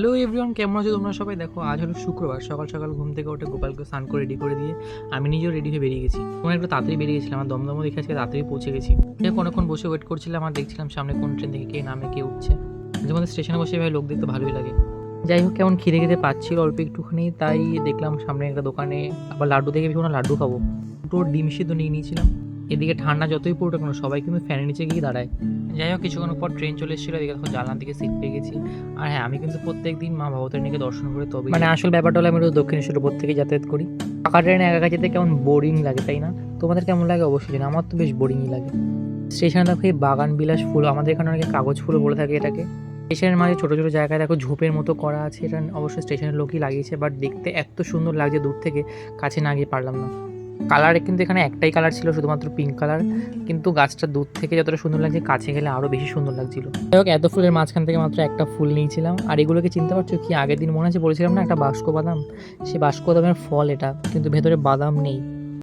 Hello everyone, কেমন আছো তোমরা সবাই? দেখো আজ হলো শুক্রবার, সকাল সকাল ঘুম থেকে উঠে গোপালকে স্নান করে রেডি করে দিয়ে আমি নিজেও রেডি হয়ে বেরিয়ে গেছি। তোমার একটু তাড়াতাড়ি বেরিয়ে গেছিলাম, আমার দমদমও দেখে আজকে তাড়াতাড়ি পৌঁছে গেছি। অনেকক্ষণ বসে ওয়েট করছিলাম আর দেখছিলাম সামনে কোন ট্রেন থেকে কে নামে কে উঠছে। মাঝে মধ্যে স্টেশনে বসে ভাই লোক দেখতে ভালোই লাগে। যাই হোক, কেমন খিদে খেতে পাচ্ছিল অল্প একটুখানি, তাই দেখলাম সামনে একটা দোকানে আবার লাড্ডু দেখে ভীষণ লাড্ডু খাবো। দুটো ডিম সিদ্ধ নিয়ে নিয়েছিলাম। এদিকে ঠান্ডা যতই পড়ুক কেন সবাই কিন্তু ফ্যানের নিচে গিয়ে দাঁড়ায়। যাই হোক, কিছুক্ষণ পর ট্রেন চলে এসেছিলো, এদিকে দেখো জানলার দিকে সিট পেয়ে গেছি। আর হ্যাঁ, আমি কিন্তু প্রত্যেক দিন মা ভবতারিণীকে দর্শন করে তবে আসল ব্যাপারটা হলো আমি একটু দক্ষিণেশ্বর উপর থেকে যাতায়াত করি। ফাঁকা ট্রেনে একা একা যেতে কেমন বোরিং লাগে, তাই না? তোমাদের কেমন লাগে অবশ্যই জানি, আমার তো বেশ বোরিংই লাগে। স্টেশনে দেখো এই বাগান বিলাস ফুল, আমাদের এখানে অনেকে কাগজ ফুলও বলে থাকে এটাকে। স্টেশনের মাঝে ছোটো ছোটো জায়গায় দেখো ঝোপের মতো করা আছে, এটা অবশ্যই স্টেশনের লোকই লাগিয়েছে, বাট দেখতে এত সুন্দর লাগছে দূর থেকে, কাছে না গিয়ে পারলাম না। কালারে কিন্তু এখানে একটাই কালার ছিল, শুধুমাত্র পিঙ্ক কালার, কিন্তু গাছটা দূর থেকে যতটা সুন্দর লাগছে কাছে গেলে আরও বেশি সুন্দর লাগছিল। যাই হোক, এত ফুলের মাঝখান থেকে মাত্র একটা ফুল নিয়েছিলাম। আর এগুলোকে চিনতে পারছো কি? আগের দিন মনে আছে বলেছিলাম না একটা বাস্ক বাদাম, সেই বাস্ক বাদামের ফল এটা, কিন্তু ভেতরে বাদাম নেই।